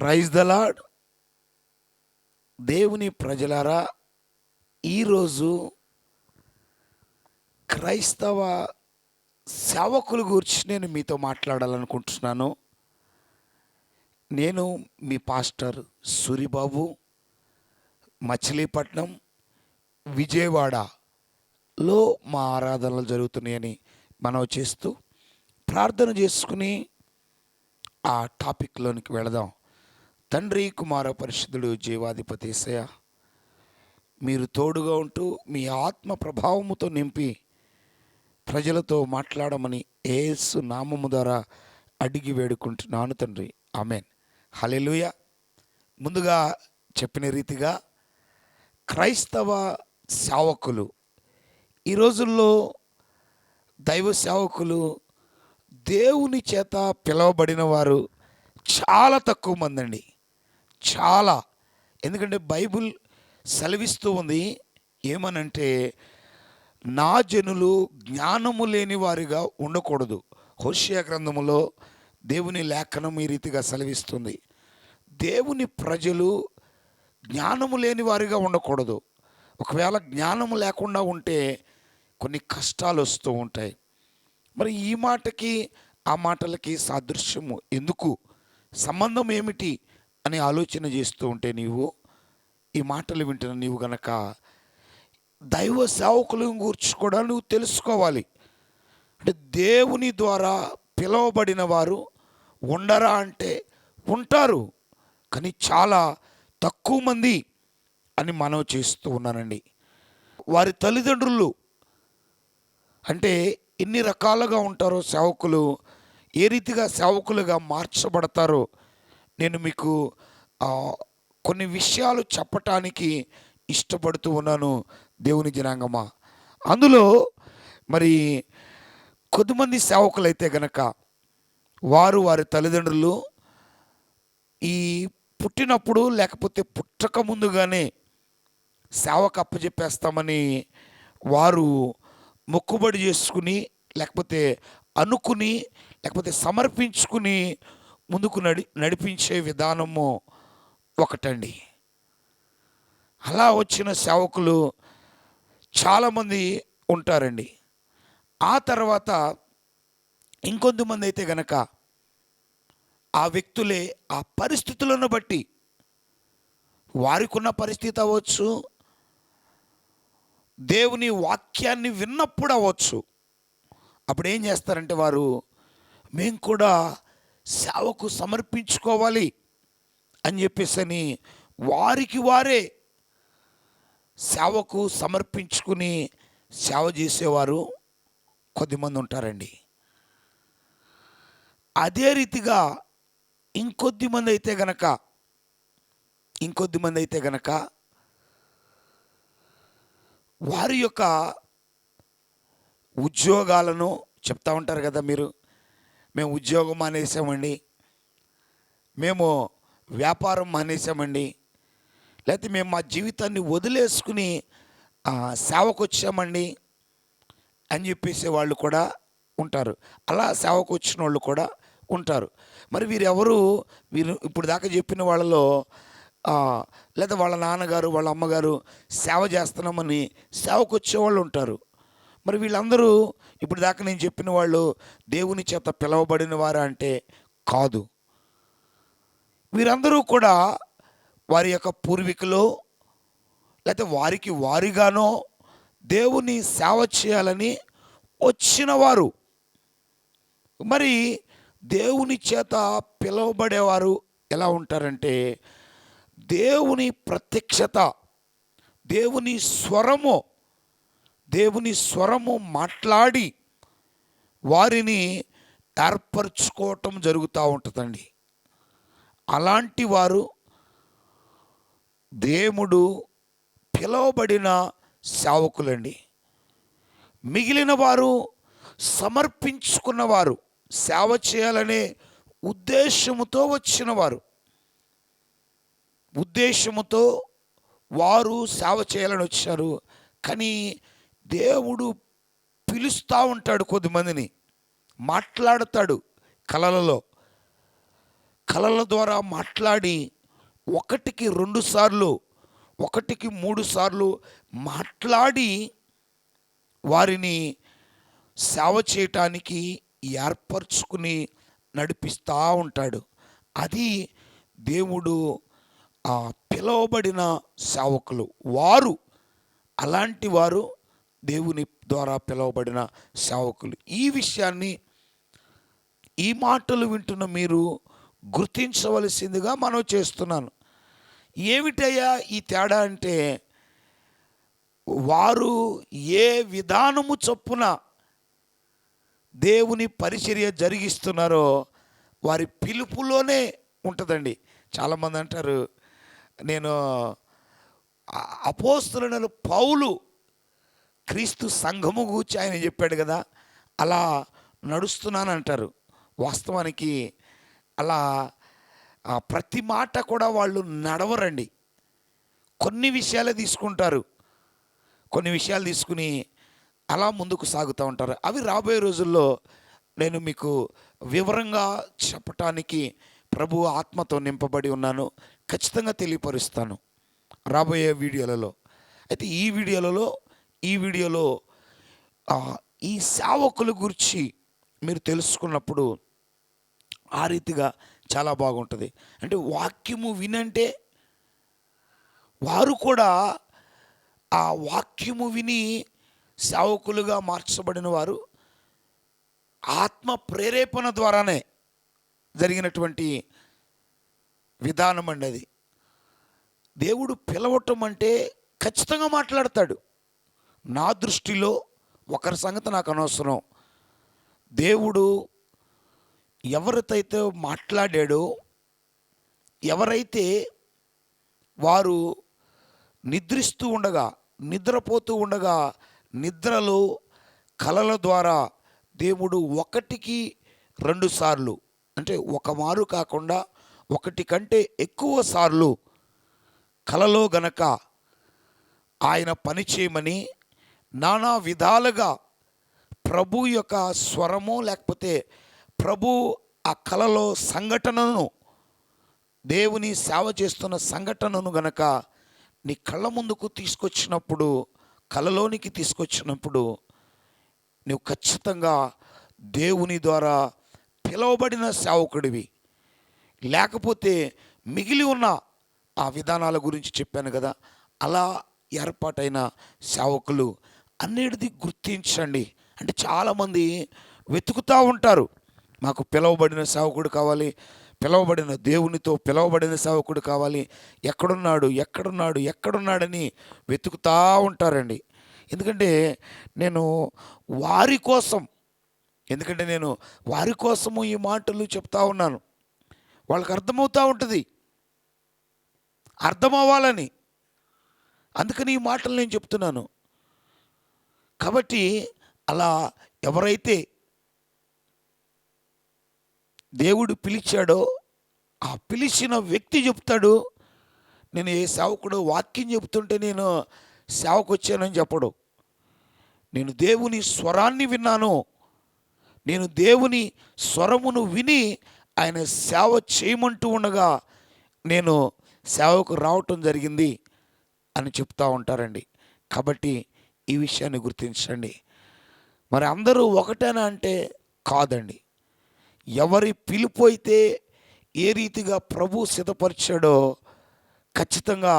Praise the lord. దేవుని ప్రజలారా, ఈరోజు క్రైస్తవ సేవకుల గురించి నేను మీతో మాట్లాడాలనుకుంటున్నాను. నేను మీ పాస్టర్ సూరిబాబు, మచిలీపట్నం, విజయవాడలో మా ఆరాధనలు జరుగుతున్నాయని మనవి చేస్తూ ప్రార్థన చేసుకుని ఆ టాపిక్లోనికి వెళదాం. తండ్రి, కుమార, పరిశుద్ధుడు, జీవాధిపతి యేసయ్య, మీరు తోడుగా ఉంటూ మీ ఆత్మ ప్రభావముతో నింపి ప్రజలతో మాట్లాడమని యేసు నామము ద్వారా అడిగి వేడుకుంటున్నాను తండ్రి. ఆమెన్. హల్లెలూయా. ముందుగా చెప్పిన రీతిగా క్రైస్తవ సేవకులు, ఈ రోజుల్లో దైవ సేవకులు, దేవుని చేత పిలువబడిన వారు చాలా తక్కువ మంది అండి. చాలా. ఎందుకంటే బైబిల్ సెలవిస్తూ ఉంది ఏమనంటే, నా జనులు జ్ఞానము లేని వారిగా ఉండకూడదు. హోషేయ గ్రంథములో దేవుని లేఖనం ఈ రీతిగా సెలవిస్తుంది. దేవుని ప్రజలు జ్ఞానము లేని వారిగా ఉండకూడదు. ఒకవేళ జ్ఞానము లేకుండా ఉంటే కొన్ని కష్టాలు వస్తూ ఉంటాయి. మరి ఈ మాటకి ఆ మాటలకి సాదృశ్యము ఎందుకు, సంబంధం ఏమిటి అని ఆలోచన చేస్తూ ఉంటే నీవు ఈ మాటలు వింటున్న నీవు గనక దైవ సేవకులను గురించి కూడా నువ్వు తెలుసుకోవాలి. అంటే దేవుని ద్వారా పిలువబడిన వారు ఉండరా అంటే ఉంటారు, కానీ చాలా తక్కువ మంది అని మనవి చేస్తూ ఉన్నానండి. వారి తల్లిదండ్రులు అంటే ఎన్ని రకాలుగా ఉంటారో సేవకులు, ఏ రీతిగా సేవకులుగా మార్చబడతారో నేను మీకు కొన్ని విషయాలు చెప్పటానికి ఇష్టపడుతూ ఉన్నాను దేవుని జనాంగమా. అందులో మరి కొద్దిమంది సేవకులైతే గనక వారి తల్లిదండ్రులు ఈ పుట్టినప్పుడు లేకపోతే పుట్టక ముందుగానే సేవకు అప్పచెప్పేస్తామని వారు మొక్కుబడి చేసుకుని, లేకపోతే అనుకుని, లేకపోతే సమర్పించుకుని ముందుకు నడిపించే విధానము ఒకటండి. అలా వచ్చిన సేవకులు చాలామంది ఉంటారండి. ఆ తర్వాత ఇంకొంతమంది అయితే గనక ఆ వ్యక్తులే ఆ పరిస్థితులను బట్టి, వారికున్న పరిస్థితి అవ్వచ్చు, దేవుని వాక్యాన్ని విన్నప్పుడు అవ్వచ్చు, అప్పుడు ఏం చేస్తారంటే వారు మేము కూడా సేవకు సమర్పించుకోవాలి అని చెప్పేసి వారికి వారే సేవకు సమర్పించుకుని సేవ చేసేవారు కొద్దిమంది ఉంటారండి. అదే రీతిగా ఇంకొద్దిమంది అయితే గనక వారి యొక్క ఉద్యోగాలను చెప్తా ఉంటారు కదా. మేము ఉద్యోగం మానేసామండి, మేము వ్యాపారం మానేసామండి, లేకపోతే మేము మా జీవితాన్ని వదిలేసుకుని సేవకు వచ్చామండి అని చెప్పేసే వాళ్ళు కూడా ఉంటారు. అలా సేవకు వచ్చిన వాళ్ళు కూడా ఉంటారు. మరి వీరు ఇప్పుడు దాకా చెప్పిన వాళ్ళలో లేదా వాళ్ళ నాన్నగారు, వాళ్ళ అమ్మగారు సేవ చేస్తున్నామని సేవకు వచ్చేవాళ్ళు ఉంటారు. మరి వీళ్ళందరూ ఇప్పుడు దాకా నేను చెప్పిన వాళ్ళు దేవుని చేత పిలువబడిన వారా అంటే కాదు. వీరందరూ కూడా వారి యొక్క పూర్వీకులు, లేకపోతే వారికి వారిగానో దేవుని సేవ చేయాలని వచ్చిన వారు. మరి దేవుని చేత పిలువబడేవారు ఎలా ఉంటారంటే, దేవుని ప్రత్యక్షత, దేవుని స్వరము మాట్లాడి వారిని ఏర్పరచుకోవటం జరుగుతూ ఉంటుందండి. అలాంటి వారు దేవుడు పిలువబడిన సేవకులండి. మిగిలిన వారు సమర్పించుకున్నవారు, సేవ చేయాలనే ఉద్దేశముతో వచ్చినవారు. ఉద్దేశముతో వారు సేవ చేయాలని వచ్చారు. కానీ దేవుడు పిలుస్తూ ఉంటాడు, కొద్దిమందిని మాట్లాడతాడు కలలలో. కలల ద్వారా మాట్లాడి ఒకటికి 2 సార్లు, ఒకటికి 3 సార్లు మాట్లాడి వారిని సేవ చేయటానికి ఏర్పరచుకుని నడిపిస్తూ ఉంటాడు. అది దేవుడు పిలువబడిన సేవకులు వారు, అలాంటి వారు దేవుని ద్వారా పిలువబడిన సేవకులు. ఈ విషయాన్ని, ఈ మాటలు వింటున్న మీరు గుర్తించవలసిందిగా మనం చేస్తున్నాను. ఏమిటయ్యా ఈ తేడా అంటే, వారు ఏ విధానము చొప్పున దేవుని పరిచర్య జరిగిస్తున్నారో వారి పిలుపులోనే ఉంటుందండి. చాలామంది అంటారు, నేను అపోస్తలుడైన పౌలు క్రీస్తు సంఘము గూర్చి ఆయన చెప్పాడు కదా, అలా నడుస్తున్నాను అంటారు. వాస్తవానికి అలా ప్రతి మాట కూడా వాళ్ళు నడవరండి. కొన్ని విషయాలే తీసుకుంటారు, కొన్ని విషయాలు తీసుకుని అలా ముందుకు సాగుతూ ఉంటారు. అవి రాబోయే రోజుల్లో నేను మీకు వివరంగా చెప్పటానికి ప్రభు ఆత్మతో నింపబడి ఉన్నాను. ఖచ్చితంగా తెలియపరుస్తాను రాబోయే వీడియోలలో. అయితే ఈ వీడియోలో ఈ సేవకుల గురించి మీరు తెలుసుకున్నప్పుడు ఆ రీతిగా చాలా బాగుంటుంది. అంటే వాక్యము వినంటే వారు కూడా ఆ వాక్యము విని సేవకులుగా మార్చబడిన వారు ఆత్మ ప్రేరేపణ ద్వారానే జరిగినటువంటి విధానం అండి అది. దేవుడు పిలవటం అంటే ఖచ్చితంగా మాట్లాడతాడు. నా దృష్టిలో ఒకరి సంగతి నాకు అనవసరం. దేవుడు ఎవరితో మాట్లాడాడో, ఎవరైతే వారు నిద్రిస్తూ ఉండగా, నిద్రపోతూ ఉండగా, నిద్రలో కలల ద్వారా దేవుడు ఒకటికి 2 సార్లు, అంటే ఒక మారు కాకుండా ఒకటి కంటే ఎక్కువ సార్లు కలలో గనక ఆయన పని చేయమని నానా విధాలుగా ప్రభు యొక్క స్వరము, లేకపోతే ప్రభు ఆ కలలో సంఘటనను, దేవుని సేవ చేస్తున్న సంఘటనను గనక నీ కళ్ళ ముందుకు తీసుకొచ్చినప్పుడు, కలలోనికి తీసుకొచ్చినప్పుడు నువ్వు ఖచ్చితంగా దేవుని ద్వారా పిలువబడిన సేవకుడివి. లేకపోతే మిగిలి ఉన్న ఆ విధానాల గురించి చెప్పాను కదా, అలా ఏర్పాటైన సేవకులు అన్నిటిది గుర్తించండి. అంటే చాలామంది వెతుకుతూ ఉంటారు, మాకు పిలువబడిన సేవకుడు కావాలి, పిలువబడిన దేవునితో పిలువబడిన సేవకుడు కావాలి, ఎక్కడున్నాడని వెతుకుతూ ఉంటారండి. ఎందుకంటే నేను వారి కోసము ఈ మాటలు చెప్తా ఉన్నాను. వాళ్ళకి అర్థమవుతూ ఉంటుంది, అర్థమవ్వాలని, అందుకని ఈ మాటలు నేను చెప్తున్నాను. కాబట్టి అలా ఎవరైతే దేవుడు పిలిచాడో ఆ పిలిచిన వ్యక్తి చెప్తాడు. నేను ఏ సేవకుడు వాక్యం చెప్తుంటే నేను సేవకు వచ్చానని చెప్పడు. నేను దేవుని స్వరాన్ని విన్నాను, నేను దేవుని స్వరమును విని ఆయన సేవ చేయమంటూ ఉండగా నేను సేవకు రావటం జరిగింది అని చెప్తూ ఉంటారండి. కాబట్టి ఈ విషయాన్ని గుర్తించండి. మరి అందరూ ఒకటేనా అంటే కాదండి. ఎవరి పిలుపు అయితే ఏ రీతిగా ప్రభు సిద్ధపరిచాడో ఖచ్చితంగా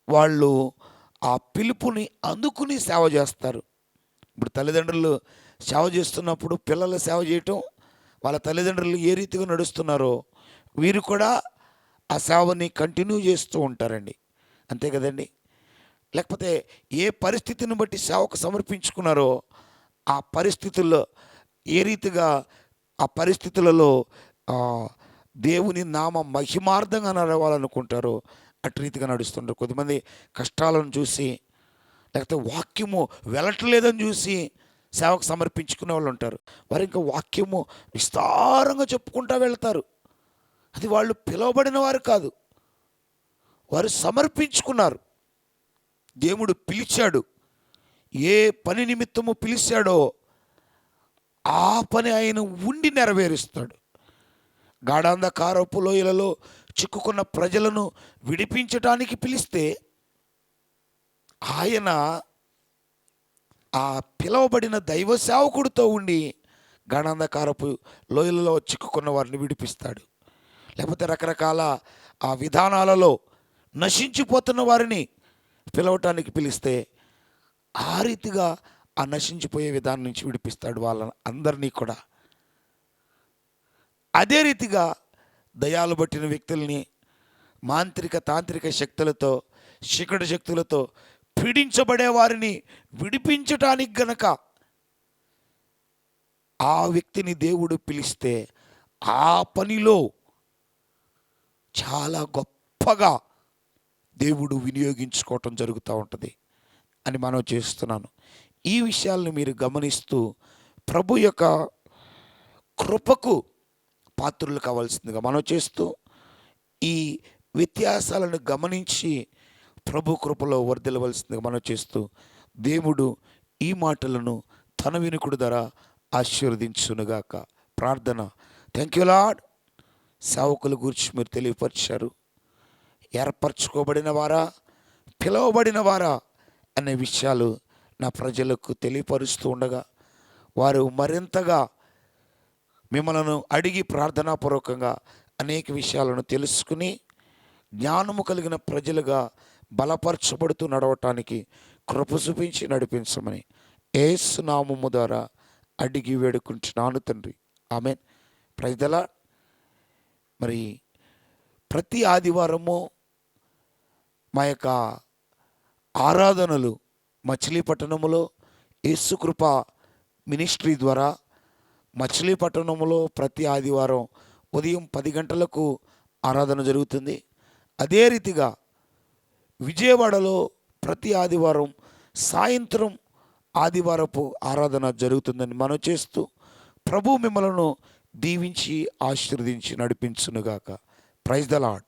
వాళ్ళు ఆ పిలుపుని అందుకుని సేవ చేస్తారు. ఇప్పుడు తల్లిదండ్రులు సేవ చేస్తున్నప్పుడు పిల్లల సేవ చేయటం, వాళ్ళ తల్లిదండ్రులు ఏ రీతిగా నడుస్తున్నారో వీరు కూడా ఆ సేవని కంటిన్యూ చేస్తూ ఉంటారండి. అంతే కదండి. లేకపోతే ఏ పరిస్థితిని బట్టి సేవకు సమర్పించుకున్నారో ఆ పరిస్థితుల్లో ఏ రీతిగా ఆ పరిస్థితులలో దేవుని నామ మహిమార్థంగా నడవాలనుకుంటారో అటు రీతిగా నడుస్తుంటారు. కొద్దిమంది కష్టాలను చూసి, లేకపోతే వాక్యము వెళ్ళట్లేదని చూసి సేవకు సమర్పించుకునే వాళ్ళు ఉంటారు. వారు ఇంకా వాక్యము విస్తారంగా చెప్పుకుంటూ వెళ్తారు. అది వాళ్ళు పిలువబడిన వారు కాదు, వారు సమర్పించుకున్నారు. దేవుడు పిలిచాడు, ఏ పని నిమిత్తము పిలిచాడో ఆ పని ఆయన ఉండి నెరవేరుస్తాడు. గాఢాంధకారపు లోయలలో చిక్కుకున్న ప్రజలను విడిపించటానికి పిలిస్తే ఆయన ఆ పిలువబడిన దైవ సేవకుడితో ఉండి గాఢాంధకారపు లోయలలో చిక్కుకున్న వారిని విడిపిస్తాడు. లేకపోతే రకరకాల ఆ విధానాలలో నశించిపోతున్న వారిని పిలవటానికి పిలిస్తే ఆ రీతిగా ఆ నశించిపోయే విధానం నుంచి విడిపిస్తాడు వాళ్ళని అందరినీ కూడా. అదే రీతిగా దయాలు పట్టిన వ్యక్తుల్ని మాంత్రిక తాంత్రిక శక్తులతో శిఖడ శక్తులతో పీడించబడే వారిని విడిపించటానికి గనక ఆ వ్యక్తిని దేవుడు పిలిస్తే ఆ పనిలో చాలా గొప్పగా దేవుడు వినియోగించుకోవటం జరుగుతూ ఉంటుంది అని మనం చేస్తున్నాను. ఈ విషయాలను మీరు గమనిస్తూ ప్రభు యొక్క కృపకు పాత్రులు కావాల్సిందిగా మనం చేస్తూ ఈ వ్యత్యాసాలను గమనించి ప్రభు కృపలో వర్ధిల్లవలసిందిగా మనం చేస్తూ దేవుడు ఈ మాటలను తన వినుకుడు ధర ఆశీర్వదించునుగాక. ప్రార్థన. Thank you lord. సేవకుల గురించి మీరు తెలియపరిచారు. ఏర్పరచుకోబడిన వారా, పిలువబడిన వారా అనే విషయాలు నా ప్రజలకు తెలియపరుస్తూ ఉండగా వారు మరింతగా మిమ్మల్ని అడిగి ప్రార్థనాపూర్వకంగా అనేక విషయాలను తెలుసుకుని జ్ఞానము కలిగిన ప్రజలుగా బలపరచబడుతూ నడవటానికి కృప చూపించి నడిపించమని యేసు నామము ద్వారా అడిగి వేడుకుంటున్నాను తండ్రి. ఆమేన్. Praise the Lord. మరి ప్రతి ఆదివారము మా యొక్క ఆరాధనలు మచిలీపట్నములో యేసుకృప మినిస్ట్రీ ద్వారా మచిలీపట్నములో ప్రతి ఆదివారం ఉదయం 10 గంటలకు ఆరాధన జరుగుతుంది. అదే రీతిగా విజయవాడలో ప్రతి ఆదివారం సాయంత్రం ఆదివారపు ఆరాధన జరుగుతుందని మనం చేస్తూ ప్రభు మిమ్మలను దీవించి ఆశీర్వదించి నడిపించునుగాక. Praise the lord.